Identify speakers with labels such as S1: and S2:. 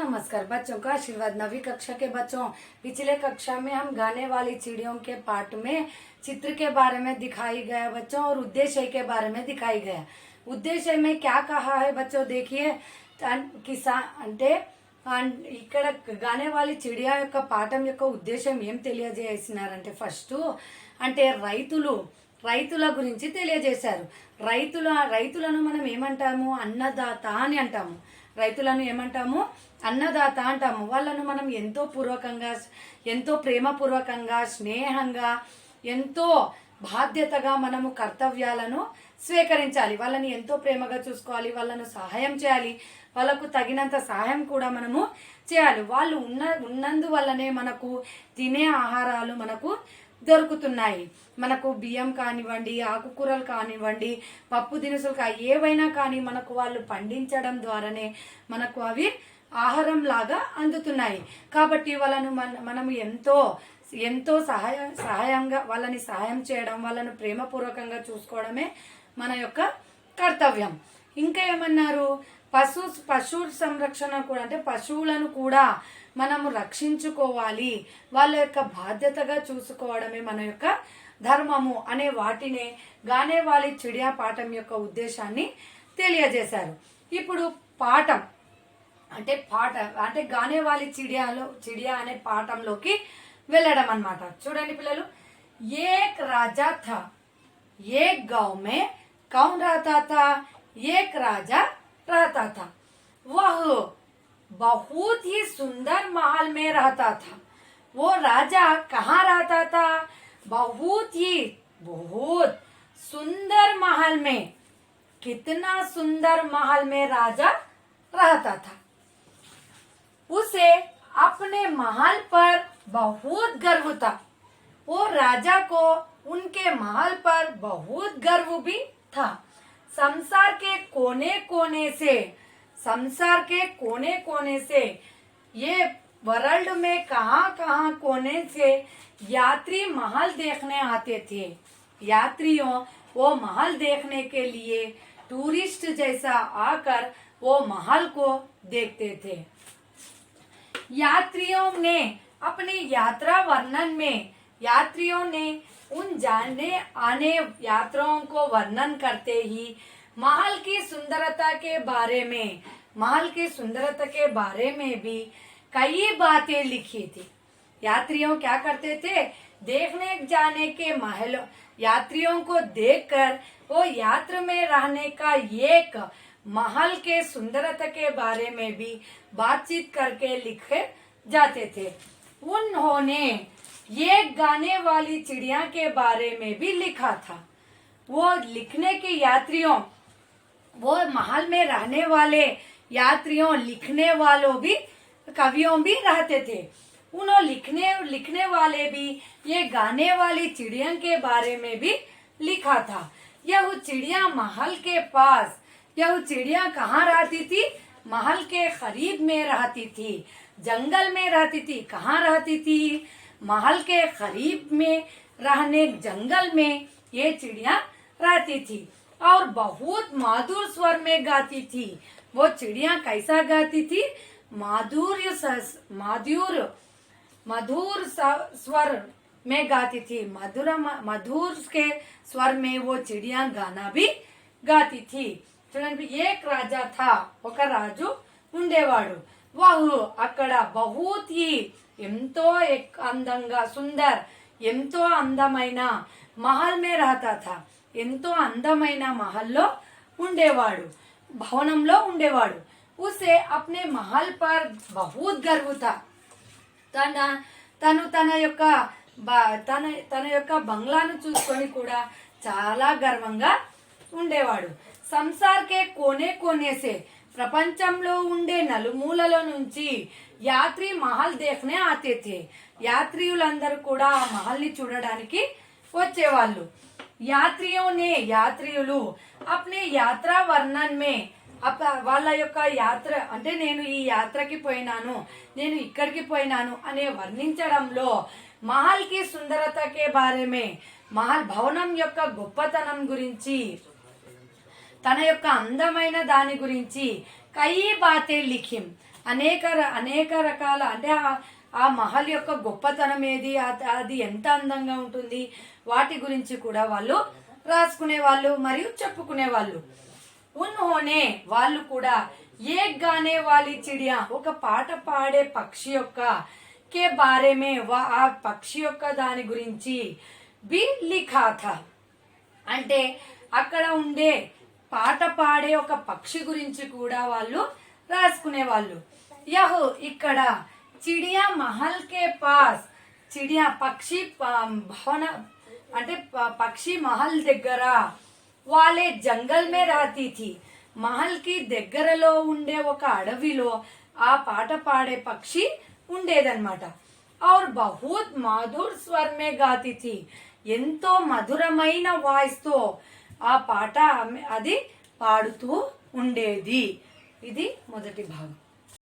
S1: नमस्कार बच्चों का आशीर्वाद। नवी कक्षा के बच्चों, पिछले कक्षा में हम गाने वाली चिड़ियों के पाठ में चित्र के बारे में दिखाई गया बच्चों, और उद्देश्य के बारे में दिखाई गया। उद्देश्य में क्या कहा है बच्चों, देखिए కిసాన్ అంటే ఇక్కడ గానే వాలి చిడియా యొక్క పాఠం యొక్క ఉద్దేశం ఏం తెలియజేసినారంటే, ఫస్ట్ అంటే రైతుల గురించి తెలియజేశారు. రైతులను మనం ఏమంటాము, అన్నదాత అని అంటాము. రైతులను ఏమంటాము, అన్నదాత అంటాము. వాళ్ళను మనం ఎంతో పూర్వకంగా, ఎంతో ప్రేమపూర్వకంగా, స్నేహంగా, ఎంతో బాధ్యతగా మనము కర్తవ్యాలను స్వీకరించాలి. వాళ్ళని ఎంతో ప్రేమగా చూసుకోవాలి, వాళ్ళను సహాయం చేయాలి, వాళ్ళకు తగినంత సహాయం కూడా మనము చేయాలి. వాళ్ళు ఉన్నందువల్లనే మనకు తినే ఆహారాలు మనకు దొరుకుతున్నాయి. మనకు బియ్యం కానివ్వండి, ఆకుకూరలు కానివ్వండి, పప్పు దినుసులు ఏవైనా కానీ మనకు వాళ్ళు పండించడం ద్వారానే మనకు అవి ఆహారం లాగా అందుతున్నాయి. కాబట్టి వాళ్ళను మనము ఎంతో సహాయంగా వాళ్ళని సహాయం చేయడం, వాళ్ళను ప్రేమపూర్వకంగా చూసుకోవడమే మన యొక్క కర్తవ్యం. ఇంకా ఏమన్నారు, పశు సంరక్షణ కూడా, అంటే పశువులను కూడా మనము రక్షించుకోవాలి, వాళ్ళ యొక్క బాధ్యతగా చూసుకోవడమే మన యొక్క ధర్మము అనే వాటినే గానే వాలి చిడియా పాఠం యొక్క ఉద్దేశాన్ని తెలియజేశారు. ఇప్పుడు పాఠం అంటే గానే వాలి చిడియా అనే పాఠంలోకి వెళ్ళడం అన్నమాట. చూడండి పిల్లలు, ఏక్ రాజా థా, एक गांव में कौन रहता था, एक राजा रहता था। वह बहुत ही सुंदर महल में रहता था। वो राजा कहाँ रहता था, बहुत सुंदर महल में। कितना सुंदर महल में राजा रहता था। उसे अपने महल पर बहुत गर्व था। वो राजा को उनके महल पर बहुत गर्व भी था। संसार के कोने से ये वर्ल्ड में कहां कोने से यात्री महल देखने आते थे। यात्रियों वो महल देखने के लिए टूरिस्ट जैसा आकर वो महल को देखते थे। यात्रियों ने अपनी यात्रा वर्णन में उन जाने आने यात्राओं को वर्णन करते ही महल की सुंदरता के बारे में भी कई बातें लिखी थी। यात्रियों क्या करते थे, देखने जाने के यात्रियों को देखकर वो यात्रा में रहने का एक महल के सुंदरता के बारे में भी बातचीत करके लिखे जाते थे। उन्होंने ये गाने वाली चिड़िया के बारे में भी लिखा था। वो लिखने के यात्रियों, वो महल में रहने वाले यात्रियों, लिखने वालों भी, कवियों भी रहते थे। उन्होंने लिखने वाले भी ये गाने वाली चिड़िया के बारे में भी लिखा था। यह चिड़िया महल के पास, यह चिड़िया कहाँ रहती थी, महल के करीब में रहती थी, जंगल में रहती थी। कहाँ रहती थी, महल के करीब में रहने जंगल में ये चिड़िया रहती थी, और बहुत मधुर स्वर में गाती थी। वो चिड़िया कैसा गाती थी, मधुर स्वर में गाती थी। मधुर के स्वर में वो चिड़िया गाना भी गाती थी। చూడండి, एक राजा था, ఒక రాజు ఉండేవాడు. వాహు అక్కడ బహుత్ హీ, ఎంతో అందంగా, సుందర్ ఎంతో అందమైన, మహల్ మే రహతా థా, ఎంతో అందమైన మహల్లో ఉండేవాడు, భవనంలో ఉండేవాడు. ఉసే అప్నే మహల్ పర్ బహుత్ గర్వ థా. తన యొక్క బంగ్లాను చూసుకొని కూడా చాలా గర్వంగా ఉండేవాడు. సంసార్ కే కోనే సే, ప్రపంచంలో ఉండే నలుమూలలో నుంచి యాత్రి మహల్ దేఖ్నే ఆతే థే. యాత్రియులందరూ కూడా ఆ మహల్ని చూడడానికి వచ్చేవాళ్ళు. యాత్రియులు అప్నే యాత్రా వర్ణన్ మే, వాళ్ళ యొక్క యాత్ర అంటే నేను ఈ యాత్రకి పోయినాను, నేను ఇక్కడికి పోయినాను అనే వర్ణించడంలో మహల్ కి సుందరతకే బారేమే, మహల్ భవనం యొక్క గొప్పతనం గురించి, తన యొక్క అందమైన దాని గురించి కయి బాతే లిఖిం, అనేక రకాల అంటే ఆ మహల్ యొక్క గొప్పతనం ఏది, అది ఎంత అందంగా ఉంటుంది, వాటి గురించి కూడా వాళ్ళు రాసుకునే వాళ్ళు మరియు చెప్పుకునే వాళ్ళు. ఉన్హోనే వాళ్ళు కూడా ఏక్ గానే వాली చిడియా ఒక పాట పాడే పక్షి యొక్క కే బారే మే ఆ పక్షి యొక్క దాని గురించి బి లిఖా థా అంటే అక్కడ ఉండే పాట పాడే ఒక పక్షి గురించి కూడా వాళ్ళు రాసుకునే వాళ్ళు. యహ్ ఇక్కడ చిడియా మహల్ కే పాస్ చిడియా పక్షి భవన అంటే పక్షి మహల్ దగ్గర వాళ్ళే జంగల్ మే రాతీ థీ మహల్ కి దగ్గరలో ఉండే ఒక అడవిలో ఆ పాట పాడే పక్షి ఉండేదన్నమాట. और बहुत మధుర్ స్వర్ మే గాతి థీ ఎంతో మధురమైన వాయిస్ తో ఆ పాట అది పాడుతూ ఉండేది. ఇది మొదటి భాగం.